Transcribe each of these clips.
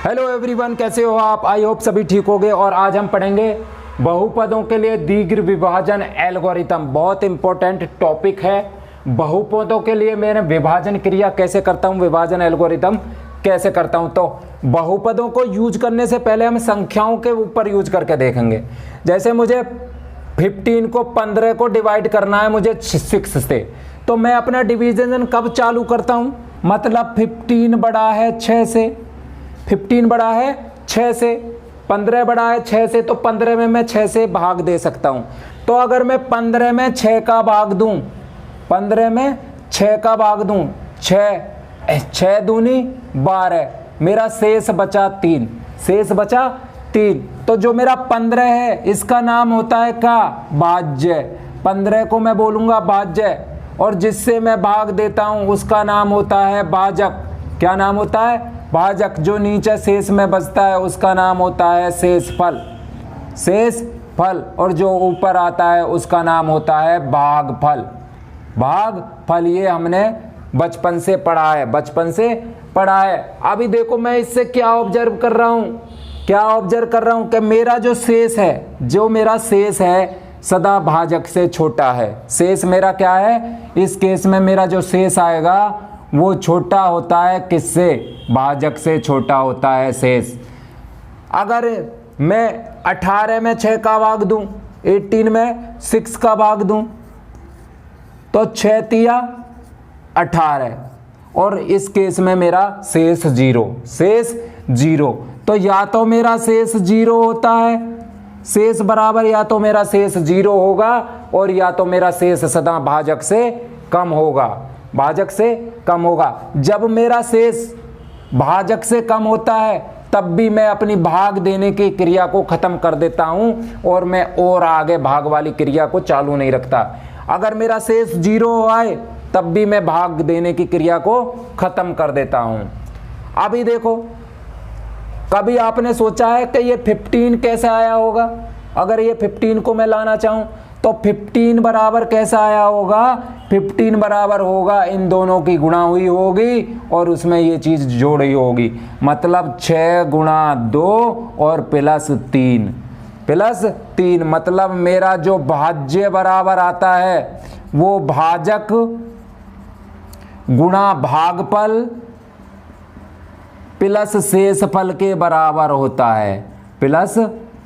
Hello everyone, कैसे हो आप? आई होप सभी ठीक होंगे। और आज हम पढ़ेंगे बहुपदों के लिए दीर्घ विभाजन एल्गोरिथम। बहुत इंपॉर्टेंट टॉपिक है। बहुपदों के लिए मैंने विभाजन क्रिया कैसे करता हूँ, विभाजन एल्गोरिथम कैसे करता हूँ। तो बहुपदों को यूज करने से पहले हम संख्याओं के ऊपर यूज करके देखेंगे। जैसे मुझे 15 को 15 को डिवाइड करना है मुझे 6 से, तो मैं अपना डिवीजन कब चालू करता हूँ? मतलब 15 बड़ा है 6 से, 15 बड़ा है 6 से, 15 बड़ा है 6 से, तो 15 में मैं 6 से भाग दे सकता हूँ। तो अगर मैं 15 में 6 का भाग दूँ, 15 में 6 का भाग दूँ, 6 दूनी 12, मेरा शेष बचा 3, शेष बचा 3। तो जो मेरा 15 है इसका नाम होता है क्या? भाज्य। 15 को मैं बोलूँगा भाज्य, और जिससे मैं भाग देता हूँ उसका नाम होता है भाजक। क्या नाम होता है? भाजक। जो नीचे शेष में बचता है उसका नाम होता है शेषफल, शेषफल। और जो ऊपर आता है उसका नाम होता है भागफल, भागफल। ये हमने बचपन से पढ़ा है, बचपन से पढ़ा है। अभी देखो मैं इससे क्या ऑब्जर्व कर रहा हूँ, क्या ऑब्जर्व कर रहा हूँ कि मेरा जो शेष है, जो मेरा शेष है सदा भाजक से छोटा है। शेष मेरा क्या है? इस केस में मेरा जो शेष आएगा वो छोटा होता है किससे? भाजक से छोटा होता है शेष। अगर मैं 18 में 6 का भाग दूं, 18 में 6 का भाग दूं, तो 6 तिया 18, और इस केस में मेरा शेष 0, शेष 0। तो या तो मेरा शेष 0 होता है, शेष बराबर या तो मेरा शेष 0 होगा, और या तो मेरा शेष सदा भाजक से कम होगा, भाजक से कम होगा। जब मेरा शेष भाजक से कम होता है तब भी मैं अपनी भाग देने की क्रिया को खत्म कर देता हूं, और मैं और आगे भाग वाली क्रिया को चालू नहीं रखता। अगर मेरा शेष 0 आए तब भी मैं भाग देने की क्रिया को खत्म कर देता हूं। अभी देखो, कभी आपने सोचा है कि ये 15 कैसे आया होगा? अगर ये 15 को मैं लाना चाहूं तो 15 बराबर कैसा आया होगा? 15 बराबर होगा इन दोनों की गुणा हुई होगी और उसमें ये चीज जोड़ी होगी। मतलब 6 गुणा 2 और +3, +3। मतलब मेरा जो भाज्य बराबर आता है वो भाजक गुणा भागफल प्लस शेषफल के बराबर होता है, प्लस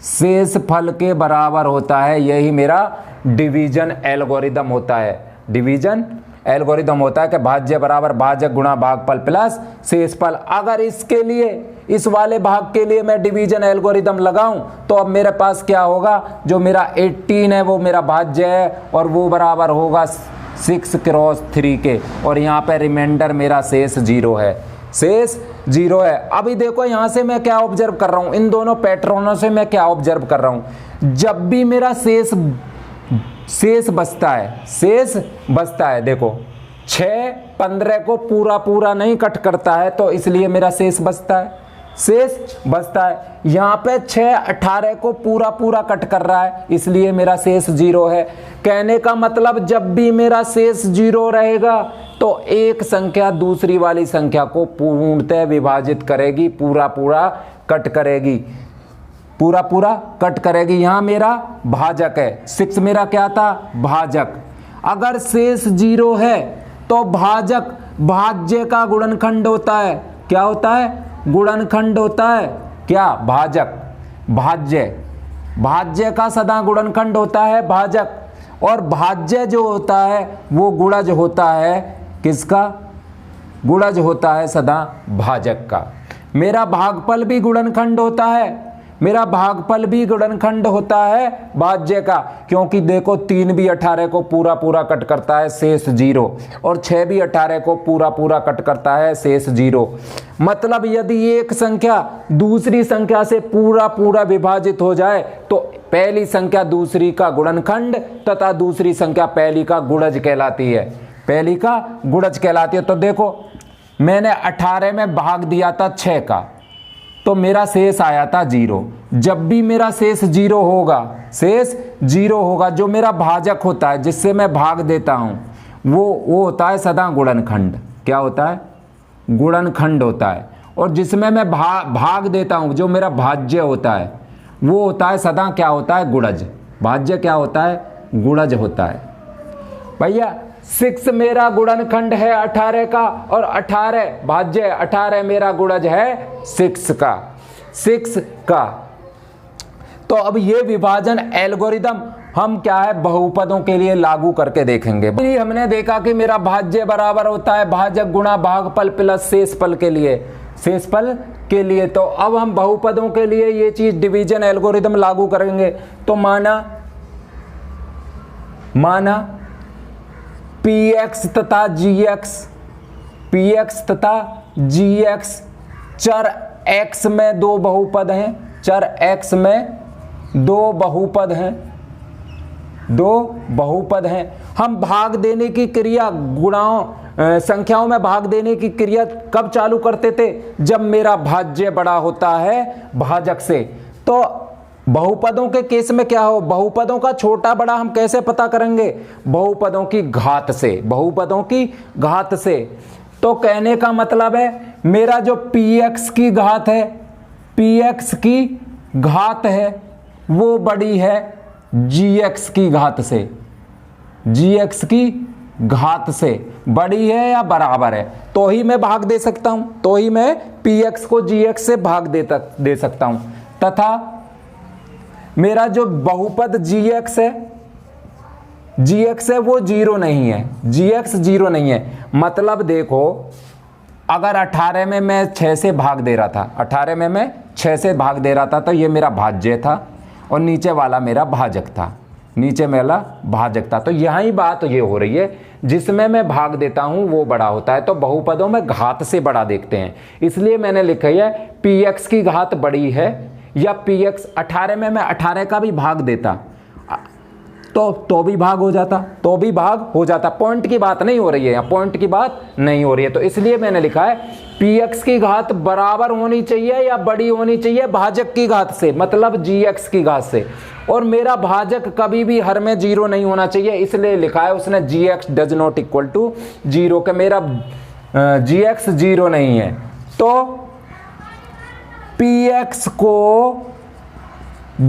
शेषफल के बराबर होता है। यही मेरा डिवीजन एल्गोरिदम होता है, डिवीजन एल्गोरिदम होता है कि भाज्य बराबर भाजक गुणा भागफल प्लस शेषफल। अगर इसके लिए, इस वाले भाग के लिए मैं डिवीजन एल्गोरिदम लगाऊं तो अब मेरे पास क्या होगा? जो मेरा 18 है वो मेरा भाज्य है, और वो बराबर होगा 6 × 3 के, और यहाँ पे रिमाइंडर मेरा शेष 0 है, शेष 0 है। अभी देखो यहाँ से मैं क्या ऑब्जर्व कर रहा हूँ, इन दोनों पैटर्नों से मैं क्या ऑब्जर्व कर रहा हूँ। जब भी मेरा शेष बचता है, शेष बचता है, देखो 6 15 को पूरा नहीं कट करता है, तो इसलिए मेरा शेष बचता है, शेष बचता है। यहाँ पे 6 18 को पूरा कट कर रहा है, इसलिए मेरा शेष 0 है। कहने का मतलब जब भी मेरा शेष 0 रहेगा तो एक संख्या दूसरी वाली संख्या को पूर्णतः विभाजित करेगी, पूरा कट करेगी, पूरा कट करेगी। यहाँ मेरा भाजक है, 6 मेरा क्या था? भाजक। अगर शेष 0 है तो भाजक भाज्य का गुणनखंड होता है। क्या होता है? गुणनखंड होता है। क्या? भाजक, भाज्य, भाज्य का सदा गुणनखंड होता है भाजक। और भाज्य जो होता है वो गुणज होता है किसका? गुणज होता है सदा भाजक का। मेरा भागफल भी गुणनखंड होता है, मेरा भागफल भी गुणनखंड होता है भाज्य का, क्योंकि देखो 3 भी 18 को पूरा कट करता है, शेष 0, और 6 भी 18 को पूरा कट करता है, शेष 0। मतलब यदि एक संख्या दूसरी संख्या से पूरा विभाजित हो जाए तो पहली संख्या दूसरी का गुणनखंड तथा दूसरी संख्या पहली का गुणज कहलाती है, पहली का गुणज कहलाती है। तो देखो मैंने 18 में भाग दिया था 6 का, तो मेरा शेष आया था 0। जब भी मेरा शेष 0 होगा, शेष 0 होगा, जो मेरा भाजक होता है जिससे मैं भाग देता हूं वो होता है सदा गुणनखंड। क्या होता है? गुणनखंड होता है। और जिसमें मैं भाग देता हूँ, जो मेरा भाज्य होता है वो होता है सदा क्या होता है, गुणज। भाज्य क्या होता है, गुणज होता है। भैया 6 मेरा गुणनखंड है 18 का, और 18 भाज्य 18 मेरा गुणज है 6 का। तो अब ये विभाजन एल्गोरिदम हम क्या है, बहुपदों के लिए लागू करके देखेंगे। हमने देखा कि मेरा भाज्य बराबर होता है भाजक गुणा भागफल प्लस शेषफल के लिए। तो अब हम बहुपदों के लिए ये चीज डिवीजन एल्गोरिदम लागू करेंगे। तो माना px तथा gx चर x में दो बहुपद हैं, हम भाग देने की क्रिया संख्याओं में भाग देने की क्रिया कब चालू करते थे, जब मेरा भाज्य बड़ा होता है भाजक से। तो बहुपदों के केस में क्या हो, बहुपदों का छोटा बड़ा हम कैसे पता करेंगे, बहुपदों की घात से। तो कहने का मतलब है मेरा जो px की घात है वो बड़ी है gx की घात से बड़ी है या बराबर है, तो ही मैं भाग दे सकता हूं, तो ही मैं px को gx से भाग दे सकता हूं। तथा मेरा जो बहुपद gx है वो जीरो नहीं है, gx जीरो नहीं है। मतलब देखो अगर 18 में मैं 6 से भाग दे रहा था, तो ये मेरा भाज्य था और नीचे वाला मेरा भाजक था। तो यही बात ये हो रही है, जिसमें मैं भाग देता हूं वो बड़ा होता है। तो बहुपदों में घात से बड़ा देखते हैं, इसलिए मैंने लिखा है px की घात बड़ी है या px। 18 में मैं 18 का भी भाग देता तो भी भाग हो जाता, पॉइंट की बात नहीं हो रही है, तो इसलिए मैंने लिखा है px की घात बराबर होनी चाहिए या बड़ी होनी चाहिए भाजक की घात से, मतलब gx की घात से। और मेरा भाजक कभी भी हर में जीरो नहीं होना चाहिए, इसलिए लिखा है उसने gx does not equal to zero, के मेरा gx जीरो नहीं है। तो px को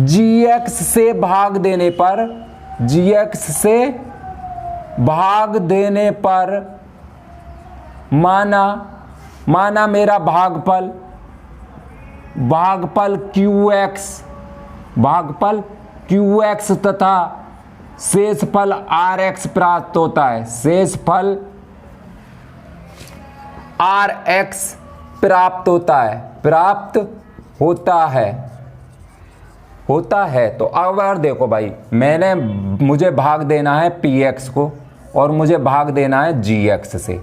gx से भाग देने पर माना मेरा भागफल qx तथा शेषफल rx प्राप्त होता है, प्राप्त होता है। तो अब देखो भाई, मुझे भाग देना है px को और मुझे भाग देना है gx से।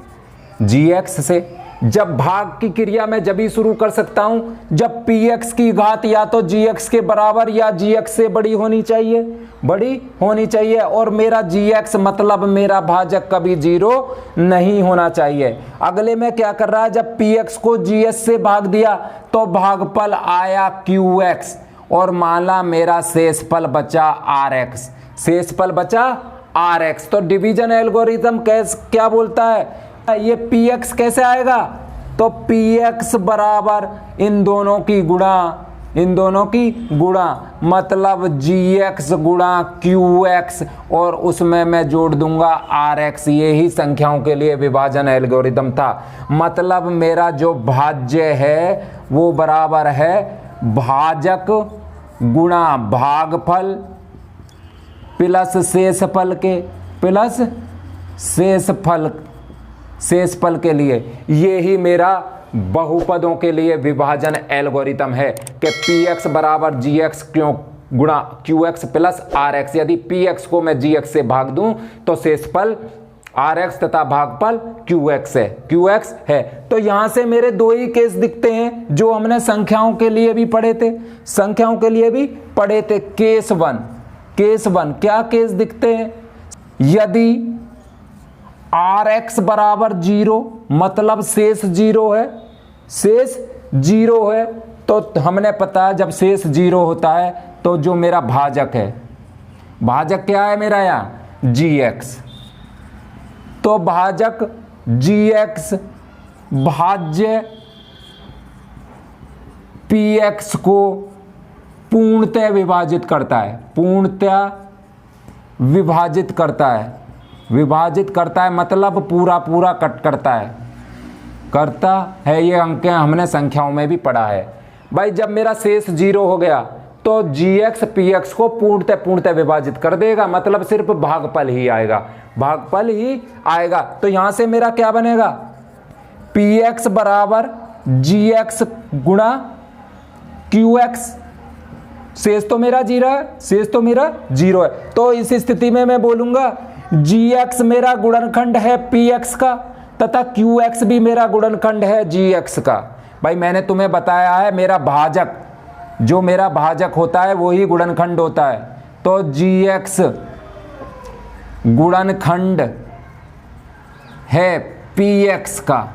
जब भाग की क्रिया मैं जब ही शुरू कर सकता हूं जब px की घात या तो gx के बराबर या gx से बड़ी होनी चाहिए, और मेरा gx मतलब मेरा भाजक कभी जीरो नहीं होना चाहिए। अगले में क्या कर रहा है, जब px को gs से भाग दिया तो भागफल आया qx और माना मेरा शेषफल बचा rx। तो डिवीजन एल्गोरिथम क्या बोलता है, ये px कैसे आएगा, तो px बराबर इन दोनों की गुणा मतलब gx गुणा qx, और उसमें मैं जोड़ दूंगा rx। यही संख्याओं के लिए विभाजन एल्गोरिथम था। मतलब मेरा जो भाज्य है वो बराबर है भाजक गुणा भागफल प्लस शेषफल के लिए। ये ही मेरा बहुपदों के लिए विभाजन एल्गोरिथम है कि px बराबर gx गुणा qx प्लस rx। यदि px को मैं gx से भाग दूं तो शेषफल rx तथा भागफल qx है। तो यहां से मेरे दो ही केस दिखते हैं जो हमने संख्याओं के लिए भी पढ़े थे। केस वन क्या केस दिखते हैं, यदि rx बराबर जीरो मतलब शेष जीरो है, तो हमने पता है जब शेष जीरो होता है तो जो मेरा भाजक क्या है मेरा यहाँ gx, तो भाजक gx भाज्य पी एक्स को पूर्णतः विभाजित करता है, पूर्णतः विभाजित करता है, विभाजित करता है मतलब पूरा पूरा कट करता है। ये अंक हमने संख्याओं में भी पढ़ा है भाई। जब मेरा शेष 0 हो गया तो gx px को पूर्णतः विभाजित कर देगा, मतलब सिर्फ भागफल ही आएगा, भागफल ही आएगा। तो यहां से मेरा क्या बनेगा, px बराबर gx गुणा qx। शेष तो मेरा 0 है, शेष तो मेरा 0 है। तो इस स्थिति में मैं बोलूंगा gx मेरा गुणनखंड है px का तथा qx भी मेरा गुणनखंड है gx का। भाई मैंने तुम्हें बताया है मेरा भाजक, जो मेरा भाजक होता है वो ही गुणनखंड होता है। तो gx गुणनखंड है px का।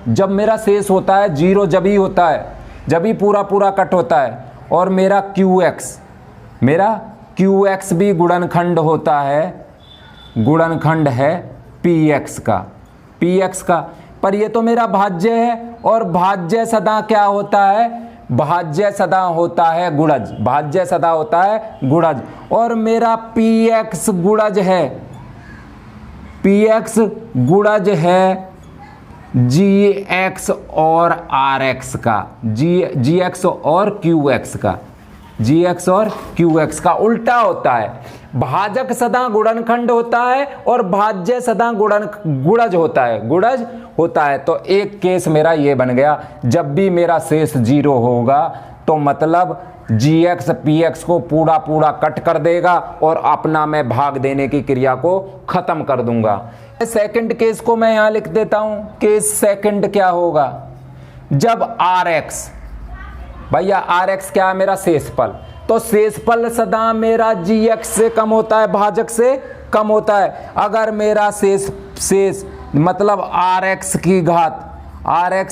जब मेरा शेष होता है 0, जब ही होता है, जब ही पूरा पूरा कट होता है। और मेरा qx भी गुणनखंड होता है, गुणनखंड है px का। पर ये तो मेरा भाज्य है, और भाज्य सदा क्या होता है, भाज्य सदा होता है गुणज, भाज्य सदा होता है गुणज। और मेरा px गुणज है, px गुणज है gx और rx का, gx और qx का, gx और qx का उल्टा होता है। भाजक सदा गुणनखंड होता है और भाज्य सदा गुणज होता है। तो एक केस मेरा ये बन गया, जब भी मेरा शेष 0 होगा तो मतलब gx px को पूरा पूरा कट कर देगा और अपना मैं भाग देने की क्रिया को खत्म कर दूंगा। सेकंड केस को मैं यहां लिख देता हूं। केस सेकंड क्या होगा, जब rx, भैया rx क्या है, मेरा शेषफल। तो शेषफल सदा मेरा gx से कम होता है, भाजक से कम होता है। अगर मेरा शेष मतलब rx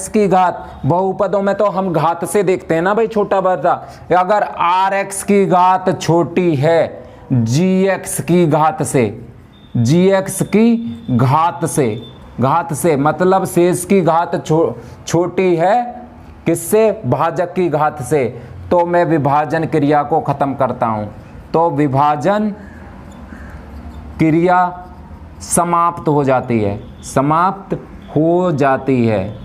की घात, बहुपदों में तो हम घात से देखते हैं ना भाई, छोटा बड़ा। अगर rx की घात छोटी है gx की घात से, मतलब शेष की घात छोटी है किससे, भाजक की घात से, तो मैं विभाजन क्रिया को खत्म करता हूं। तो विभाजन क्रिया समाप्त हो जाती है।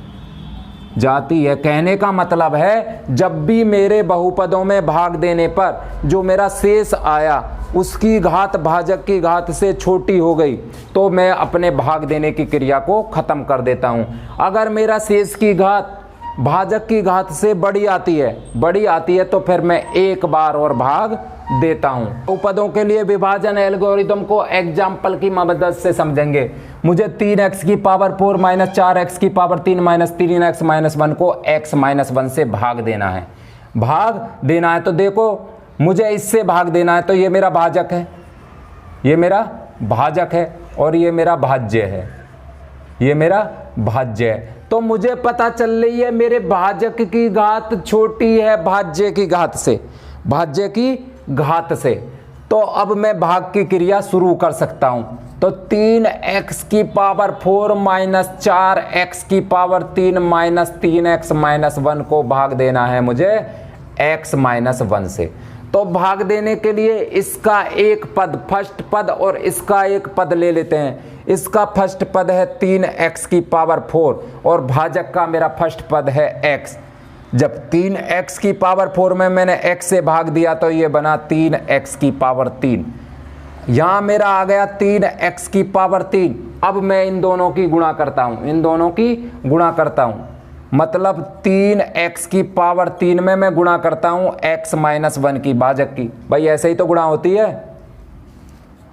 कहने का मतलब है जब भी मेरे बहुपदों में भाग देने पर जो मेरा शेष आया उसकी घात भाजक की घात से छोटी हो गई तो मैं अपने भाग देने की क्रिया को खत्म कर देता हूं। अगर मेरा शेष की घात भाजक की घात से बड़ी आती है तो फिर मैं एक बार और भाग देता हूं। बहुपदों के लिए विभाजन एल्गोरिथम को एग्जाम्पल की मदद से समझेंगे। मुझे 3x की पावर 4 माइनस 4x की पावर 3 माइनस 3x माइनस 1 को x माइनस 1 से भाग देना है। तो देखो मुझे इससे भाग देना है, तो ये मेरा भाजक है, ये मेरा भाजक है और ये मेरा भाज्य है। तो मुझे पता चल रही है मेरे भाजक की घात छोटी है भाज्य की घात से। तो अब मैं भाग की क्रिया शुरू कर सकता हूं। तो 3x की पावर 4 माइनस 4x की पावर 3 माइनस 3x माइनस 1 को भाग देना है मुझे x माइनस 1 से। तो भाग देने के लिए इसका एक पद फर्स्ट पद और इसका एक पद ले लेते हैं। इसका फर्स्ट पद है 3x की पावर 4 और भाजक का मेरा फर्स्ट पद है x। जब 3x की पावर 4 में मैंने x से भाग दिया तो ये बना 3x की पावर 3। यहाँ मेरा आ गया 3x की पावर 3। अब मैं इन दोनों की गुणा करता हूँ, मतलब 3x की पावर 3 में मैं गुणा करता हूँ x माइनस 1 की भाजक की। भाई ऐसे ही तो गुणा होती है,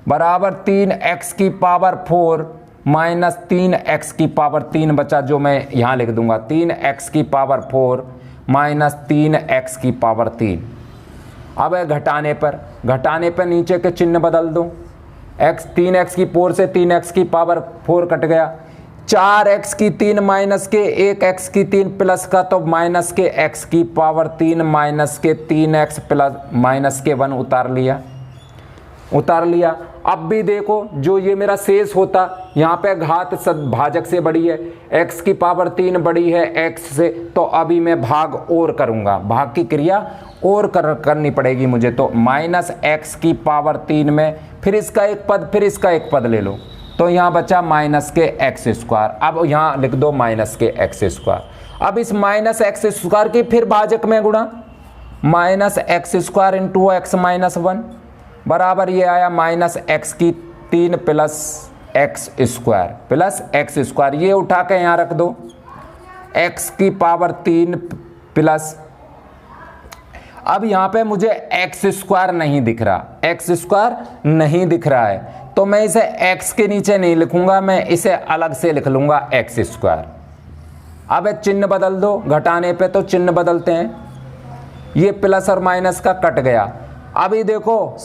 बराबर 3x की पावर 4 माइनस 3x की पावर 3 बचा, जो मैं यहाँ लिख दूंगा 3x की पावर 4 माइनस 3x की पावर 3। अब घटाने पर नीचे के चिन्ह बदल दो। 3x की 4 से 3x की पावर 4 कट गया। 4x की 3 माइनस के 1x की 3 प्लस का, तो माइनस के x की पावर 3 माइनस के 3x प्लस माइनस के 1 उतार लिया। उतार लिया। अब भी देखो जो ये मेरा शेष होता, यहाँ पे घात भाजक से बड़ी है, x की पावर 3 बड़ी है x से, तो अभी मैं भाग और करूँगा, भाग की क्रिया और करनी पड़ेगी मुझे। तो माइनस x की पावर 3 में फिर इसका एक पद, फिर इसका एक पद ले लो, तो यहाँ बचा माइनस के एक्स स्क्वायर। अब यहाँ लिख दो माइनस के एक्स स्क्वायर। अब इस माइनस एक्स स्क्वायर की फिर भाजक में गुणा, minus x square into x minus 1 बराबर ये आया माइनस एक्स की 3 प्लस एक्स स्क्वायर। ये उठा के यहाँ रख दो, x की पावर 3 प्लस, अब यहाँ पे मुझे एक्स स्क्वायर नहीं दिख रहा, है तो मैं इसे x के नीचे नहीं लिखूंगा, मैं इसे अलग से लिख लूंगा एक्स स्क्वायर। अब चिन्ह बदल दो, घटाने पे तो चिन्ह बदलते हैं, ये प्लस और माइनस का कट गया। अभी देखो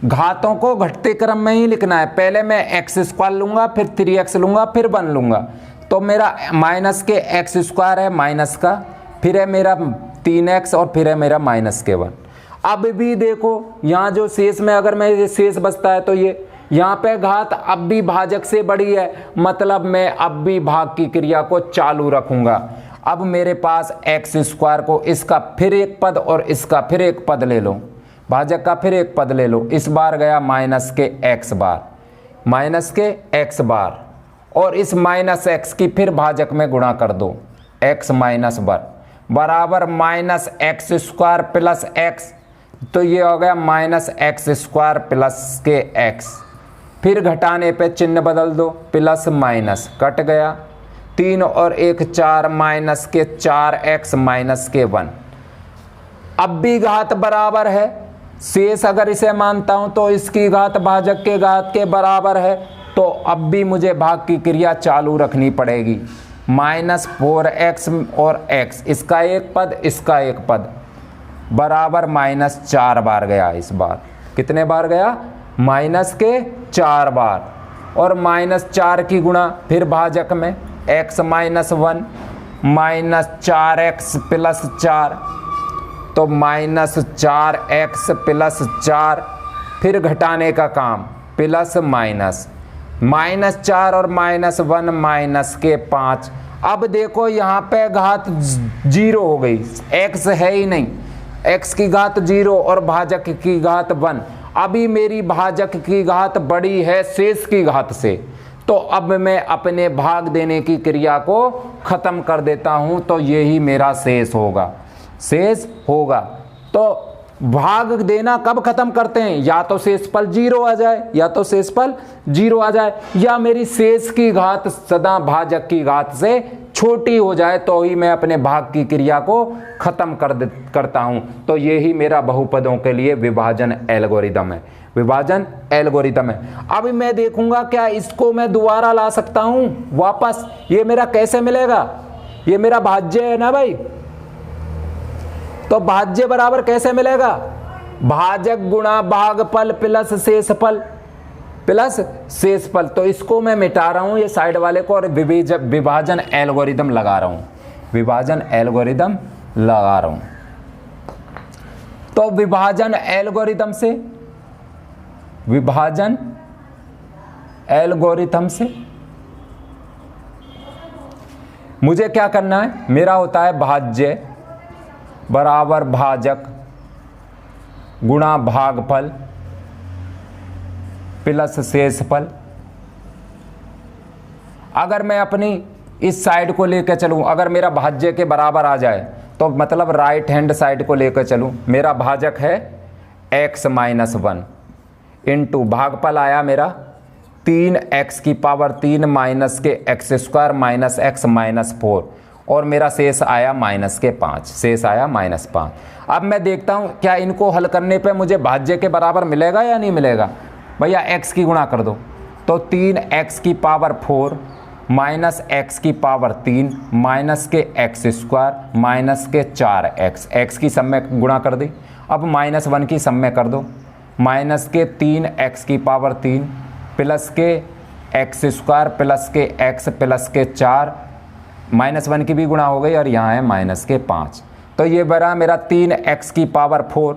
घातों को घटते क्रम में ही लिखना है, पहले मैं एक्स स्क्वायर लूंगा, फिर 3x लूंगा, फिर 1 लूंगा, तो मेरा माइनस के एक्स स्क्वायर है माइनस का, फिर है मेरा 3x और फिर है मेरा माइनस के 1। अब भी देखो यहाँ जो शेष में अगर मैं ये शेष बचता है तो ये यहाँ पे घात अब भी भाजक से बड़ी है, मतलब मैं अब भी भाग की क्रिया को चालू रखूंगा। अब मेरे पास एक्स स्क्वायर को इसका फिर एक पद और इसका फिर एक पद ले लो, भाजक का फिर एक पद ले लो, इस बार गया माइनस के एक्स बार, और इस माइनस एक्स की फिर भाजक में गुणा कर दो, एक्स माइनस 1 बराबर minus x square plus x, तो ये हो गया माइनस एक्स स्क्वायर प्लस के एक्स। फिर घटाने पे चिन्ह बदल दो, प्लस माइनस कट गया, 3 और 1 4 माइनस के 4x माइनस के 1। अब भी घात बराबर है, शेष अगर इसे मानता हूं तो इसकी घात भाजक के घात के बराबर है, तो अब भी मुझे भाग की क्रिया चालू रखनी पड़ेगी। माइनस 4x और x, इसका एक पद इसका एक पद बराबर माइनस 4 बार गया। इस बार कितने बार गया? माइनस के 4 बार, और माइनस 4 की गुणा फिर भाजक में x minus 1 minus 4x plus 4, तो माइनस 4x प्लस 4, फिर घटाने का काम प्लस माइनस, माइनस 4 और माइनस 1 माइनस के 5। अब देखो यहाँ पे घात 0 हो गई, x है ही नहीं, x की घात 0 और भाजक की घात 1। अभी मेरी भाजक की घात बड़ी है शेष की घात से, तो अब मैं अपने भाग देने की क्रिया को खत्म कर देता हूं, तो यही मेरा शेष होगा। तो भाग देना कब खत्म करते हैं? या तो शेषफल 0 आ जाए, या मेरी शेष की घात सदा भाजक की घात से छोटी हो जाए, तो ही मैं अपने भाग की क्रिया को खत्म करता हूं। तो यही मेरा बहुपदों के लिए विभाजन एल्गोरिदम है। अभी मैं देखूंगा क्या इसको मैं दोबारा ला सकता हूं वापस। ये मेरा कैसे मिलेगा? ये मेरा भाज्य है ना भाई, तो भाज्य बराबर कैसे मिलेगा? भाजक गुणा भागफल प्लस शेषफल। तो इसको मैं मिटा रहा हूं ये साइड वाले को, और विभाजन एल्गोरिदम लगा रहा हूं, तो विभाजन एल्गोरिथम से मुझे क्या करना है? मेरा होता है भाज्य बराबर भाजक गुणा भागफल प्लस शेषफल। अगर मैं अपनी इस साइड को लेकर चलूं, अगर मेरा भाज्य के बराबर आ जाए, तो मतलब राइट हैंड साइड को लेकर चलूं, मेरा भाजक है x माइनस 1 इंटू भागफल आया मेरा 3x की पावर 3 माइनस के x square minus x minus 4, और मेरा शेष आया माइनस के 5, अब मैं देखता हूं क्या इनको हल करने पे मुझे भाज्य के बराबर मिलेगा या नहीं मिलेगा। भैया x की गुणा कर दो, तो 3x की पावर 4 माइनस x की पावर 3 माइनस के एक्स स्क्वायर माइनस के 4x, x की सब में गुणा कर दी। अब माइनस 1 की सब में कर दो, माइनस के 3x की पावर 3 प्लस के एक्स स्क्वायर प्लस के x प्लस के 4, माइनस 1 की भी गुणा हो गई, और यहाँ है माइनस के 5। तो ये बरा मेरा 3x की पावर 4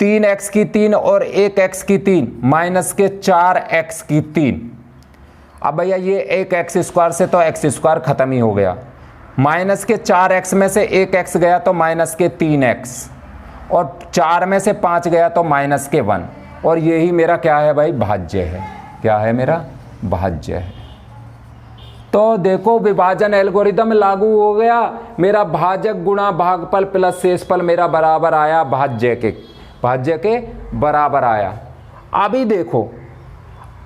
3x की 3 और 1x की 3 माइनस के 4x की 3। अब भैया ये 1x स्क्वायर से तो x स्क्वायर खत्म ही हो गया, माइनस के 4x में से 1x गया तो माइनस के 3x, और 4 में से 5 गया तो माइनस के 1, और यही मेरा क्या है भाई, भाज्य है। क्या है मेरा, भाज्य है। तो देखो विभाजन एल्गोरिदम लागू हो गया, मेरा भाजक गुणा भागफल प्लस शेषफल मेरा बराबर आया भाज्य के बराबर आया। अभी देखो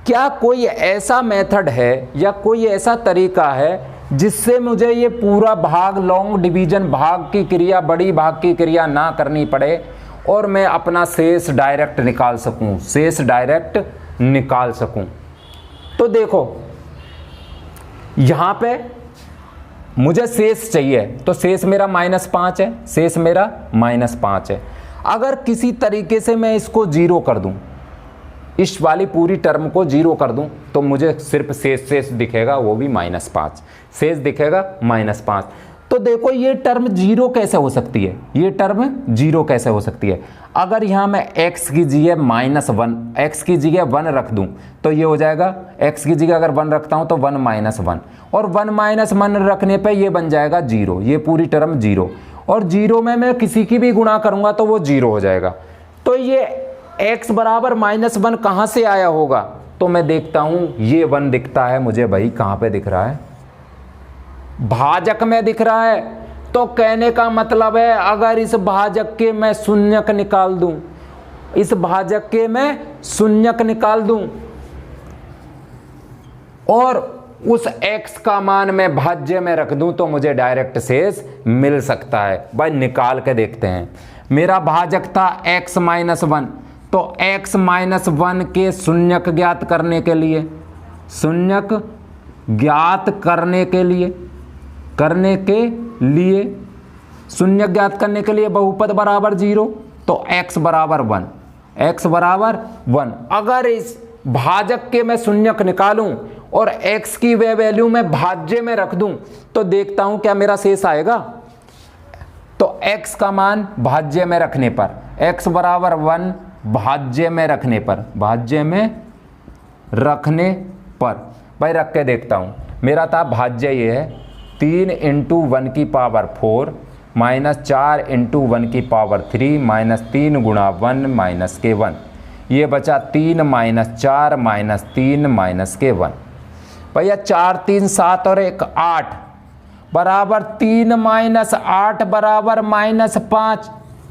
क्या कोई ऐसा मेथड है या कोई ऐसा तरीका है जिससे मुझे ये पूरा भाग लॉन्ग डिवीजन भाग की क्रिया, बड़ी भाग की क्रिया ना करनी पड़े और मैं अपना शेष डायरेक्ट निकाल सकूं, शेष डायरेक्ट निकाल सकूं। तो देखो यहां पे मुझे शेष चाहिए, तो शेष मेरा -5 है, शेष मेरा -5 है। अगर किसी तरीके से मैं इसको 0 कर दूं, इस वाली पूरी टर्म को 0 कर दूं, तो मुझे सिर्फ शेष दिखेगा, वो भी -5 शेष दिखेगा -5। तो देखो ये टर्म 0 कैसे हो सकती है, ये टर्म 0 कैसे हो सकती है। अगर यहाँ मैं x की जगह -1, x की जगह 1 रख दूं तो ये हो जाएगा, x की जगह अगर 1 रखता हूं तो 1 - 1, और 1 - 1 रखने पे ये बन जाएगा 0, ये पूरी टर्म 0, और 0 में मैं किसी की भी गुणा करूंगा तो वो 0 हो जाएगा। तो ये x बराबर -1 कहाँ से आया होगा, तो मैं देखता हूं ये 1 दिखता है मुझे भाई, कहाँ पे दिख रहा है, भाजक में दिख रहा है। तो कहने का मतलब है अगर इस भाजक के मैं शून्यक निकाल दूं, इस भाजक के मैं शून्यक निकाल दूं और उस x का मान मैं भाज्य में रख दूं तो मुझे डायरेक्ट शेष मिल सकता है। भाई निकाल के देखते हैं। मेरा भाजक था x - 1, तो x - 1 के शून्यक ज्ञात करने के लिए, शून्यक ज्ञात करने के लिए शून्य ज्ञात करने के लिए बहुपद बराबर 0, तो x बराबर 1, x बराबर 1। अगर इस भाजक के मैं शून्यक निकालूं और x की वे वैल्यू मैं भाज्य में रख दूं तो देखता हूं क्या मेरा शेष आएगा। तो x का मान भाज्य में रखने पर, x बराबर 1 भाज्य में रखने पर, भाई रख के देखता हूं। मेरा था भाज्य ये है 3 × 1 की पावर 4 -4 × 1 की पावर 3 -3 गुणा 1 माइनस के 1, ये बचा 3 - 4 -3 - के 1। भैया 4 3 7 और 1 8 बराबर 3 - 8 बराबर -5,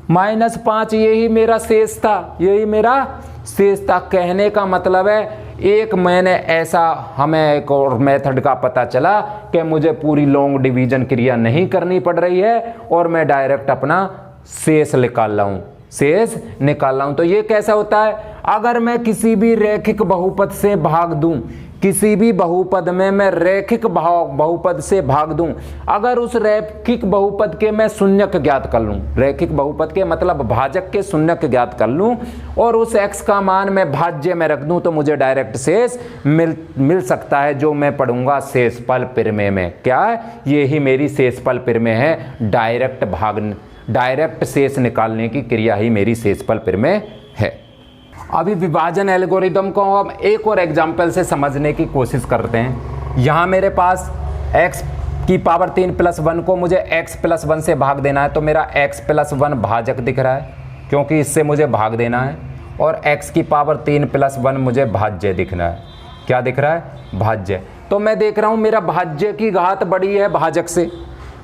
-5 यही मेरा शेष था, यही मेरा शेष था। कहने का मतलब है एक मैंने ऐसा, हमें एक और मेथड का पता चला कि मुझे पूरी लॉन्ग डिवीजन क्रिया नहीं करनी पड़ रही है और मैं डायरेक्ट अपना शेष निकाल रहा हूं, तो ये कैसा होता है, अगर मैं किसी भी रैखिक बहुपद से भाग दूं, किसी भी बहुपद में मैं रैखिक बहुपद से भाग दूं, अगर उस रैखिक बहुपद के मैं शून्यक ज्ञात कर लूं, रैखिक बहुपद के मतलब भाजक के शून्यक ज्ञात कर लूं और उस x का मान मैं भाज्य में रख दूं तो मुझे डायरेक्ट शेष मिल सकता है, जो मैं पढ़ूंगा शेषफल प्रमेय में। क्या है, ये ही मेरी शेषफल प्रमेय है, डायरेक्ट शेष निकालने की क्रिया ही मेरी शेषफल प्रमेय है। अभी विभाजन एल्गोरिदम को हम एक और एग्जाम्पल से समझने की कोशिश करते हैं। यहाँ मेरे पास x की पावर 3 + 1 को मुझे x + 1 से भाग देना है, तो मेरा x + 1 भाजक दिख रहा है क्योंकि इससे मुझे भाग देना है, और x की पावर 3 + 1 मुझे भाज्य दिखना है। क्या दिख रहा है, भाज्य। तो मैं देख रहा हूँ मेरा भाज्य की घात बड़ी है भाजक से,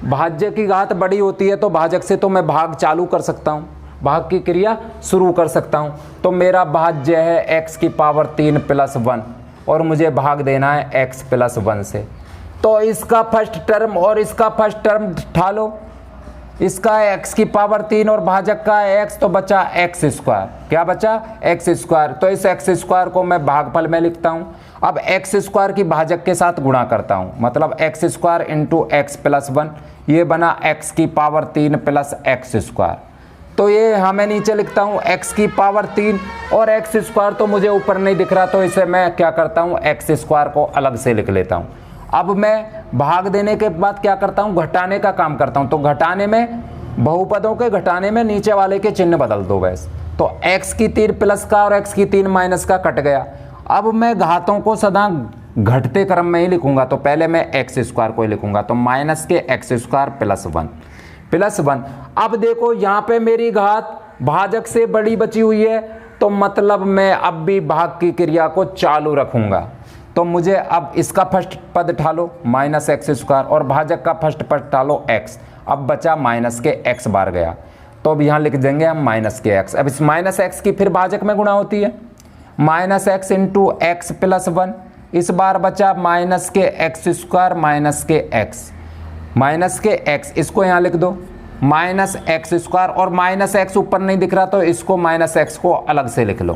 भाज्य की घात बड़ी होती है तो भाजक से तो मैं भाग चालू कर सकता हूँ, भाग की क्रिया शुरू कर सकता हूं। तो मेरा भाज्य है x की पावर 3 + 1 और मुझे भाग देना है x + 1 से। तो इसका फर्स्ट टर्म और इसका फर्स्ट टर्म उठा लो, इसका x की पावर 3 और भाजक का x, तो बचा x²। क्या बचा, x²। तो इस x² को मैं भागफल में लिखता हूं। अब x² की भाजक के साथ गुणा करता हूं, मतलब x² × x + 1, ये बना x की पावर 3 + x²। तो ये हमें नीचे लिखता हूँ x की पावर 3 और x² तो मुझे ऊपर नहीं दिख रहा, तो इसे मैं क्या करता हूँ x² को अलग से लिख लेता हूँ। अब मैं भाग देने के बाद क्या करता हूँ, घटाने का काम करता हूँ। तो घटाने में, बहुपदों के घटाने में नीचे वाले के चिन्ह बदल दो बस। तो x की 3 प्लस का और x की 3 माइनस का कट गया। अब मैं घातों को सदा घटते क्रम में ही लिखूंगा, तो पहले मैं एक्स स्क्वायर को ही लिखूंगा, तो माइनस के एक्स स्क्वायर प्लस वन। अब देखो यहाँ पे मेरी घात भाजक से बड़ी बची हुई है, तो मतलब मैं अब भी भाग की क्रिया को चालू रखूंगा। तो मुझे अब इसका फर्स्ट पद ठालो माइनस एक्स स्क्वायर और भाजक का फर्स्ट पद ठालो एक्स। अब बचा माइनस के एक्स बार गया, तो अब यहाँ लिख देंगे हम माइनस के एक्स। अब इस माइनस एक्स की फिर भाजक में गुणा होती है, minus x into x plus one. इस बार बचा माइनस के एक्स स्क्वायर माइनस के एक्स, इसको यहाँ लिख दो माइनस एक्स स्क्वायर, और माइनस एक्स ऊपर नहीं दिख रहा तो इसको माइनस एक्स को अलग से लिख लो।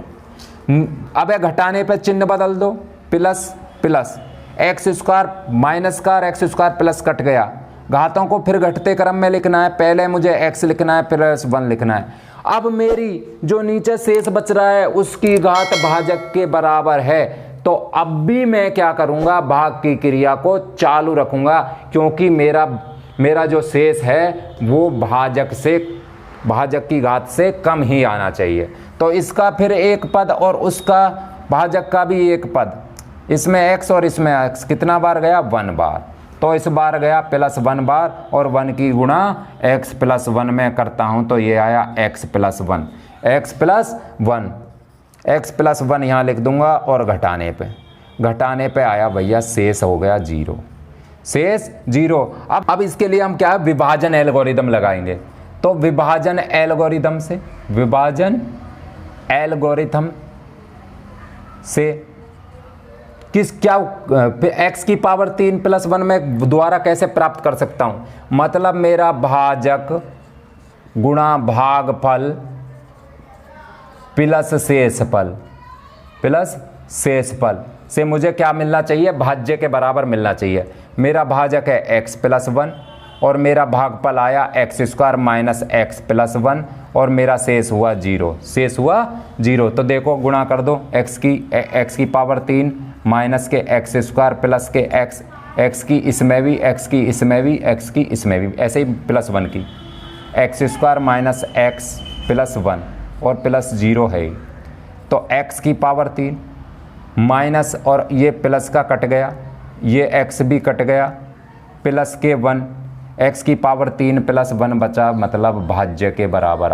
अब घटाने पे चिन्ह बदल दो, प्लस एक्स स्क्वायर माइनस का और एक्स स्क्वायर प्लस कट गया। घातों को फिर घटते क्रम में लिखना है, पहले मुझे x लिखना है प्लस 1 लिखना है। अब मेरी जो नीचे शेष बच रहा है उसकी घात भाजक के बराबर है, तो अब भी मैं क्या करूंगा, भाग की क्रिया को चालू रखूंगा, क्योंकि मेरा जो शेष है वो भाजक की घात से कम ही आना चाहिए। तो इसका फिर एक पद और उसका भाजक का भी एक पद, इसमें x और इसमें x कितना बार गया, 1 बार। तो इस बार गया प्लस 1 बार, और 1 की गुणा x प्लस 1 में करता हूं तो ये आया x प्लस 1 यहाँ लिख दूंगा, और घटाने पे आया भैया शेष हो गया 0, शेष 0। अब इसके लिए हम क्या विभाजन एल्गोरिदम लगाएंगे, तो विभाजन एल्गोरिथम से क्या x की पावर 3 प्लस 1 में द्वारा कैसे प्राप्त कर सकता हूं, मतलब मेरा भाजक गुणा भागफल प्लस शेषफल से मुझे क्या मिलना चाहिए, भाज्य के बराबर मिलना चाहिए। मेरा भाजक है x प्लस 1 और मेरा भागफल आया x square minus x plus 1 और मेरा शेष हुआ 0, तो देखो गुणा कर दो, x की पावर 3 माइनस के एक्स स्क्वायर प्लस के x की इसमें भी, x की इसमें भी, x की इसमें भी, ऐसे ही प्लस 1 की x square minus x plus 1 और प्लस 0 है, तो x की पावर 3 माइनस और ये प्लस का कट गया, ये x भी कट गया, प्लस के 1, x की पावर 3 प्लस 1 बचा, मतलब भाज्य के बराबर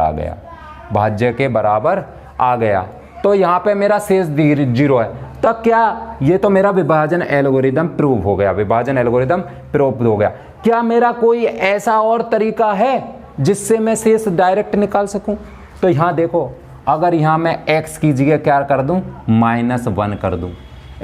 आ गया, तो यहाँ पे मेरा शेष 0 है। तो क्या ये तो मेरा विभाजन एल्गोरिदम प्रूव हो गया, क्या मेरा कोई ऐसा और तरीका है जिससे मैं शेष डायरेक्ट निकाल सकूं? तो यहाँ देखो, अगर यहाँ मैं x की जगह क्या कर दूं, -1 कर दूं,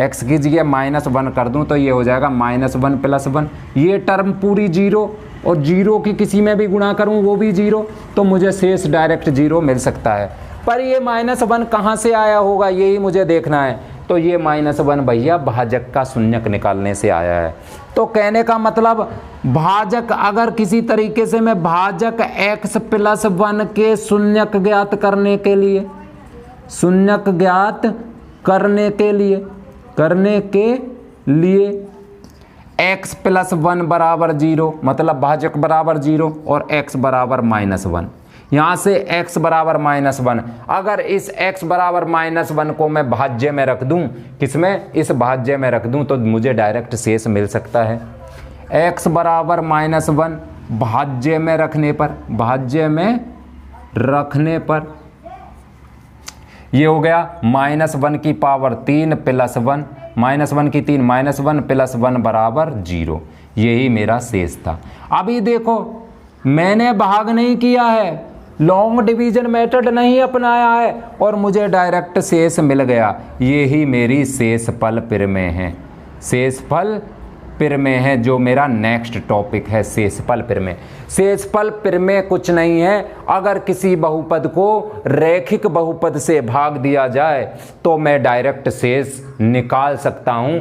x की जगह -1 कर दूं, तो ये हो जाएगा -1 प्लस 1, ये टर्म पूरी 0 और 0 की किसी में भी गुणा करूं वो भी 0, तो मुझे शेष डायरेक्ट 0 मिल सकता है। पर ये -1 कहाँ से आया होगा यही मुझे देखना है, तो ये -1 भैया भाजक का शून्यक निकालने से आया है। तो कहने का मतलब भाजक, अगर किसी तरीके से मैं भाजक x प्लस 1 के शून्यक ज्ञात करने के लिए x प्लस 1 बराबर 0, मतलब भाजक बराबर 0 और x बराबर -1, यहाँ से x बराबर -1, अगर इस x बराबर -1 को मैं भाज्य में रख दूं, किसमें, इस भाज्य में रख दूं, तो मुझे डायरेक्ट शेष मिल सकता है। x बराबर -1 भाज्य में रखने पर ये हो गया -1 की पावर 3 प्लस 1, -1 की 3 -1 प्लस 1 बराबर 0, यही मेरा शेष था। अभी देखो मैंने भाग नहीं किया है, लॉन्ग डिवीजन मेथड नहीं अपनाया है और मुझे डायरेक्ट शेष मिल गया, यही मेरी शेषफल प्रमेय है, जो मेरा नेक्स्ट टॉपिक है, शेषफल प्रमेय कुछ नहीं है, अगर किसी बहुपद को रैखिक बहुपद से भाग दिया जाए तो मैं डायरेक्ट शेष निकाल सकता हूं,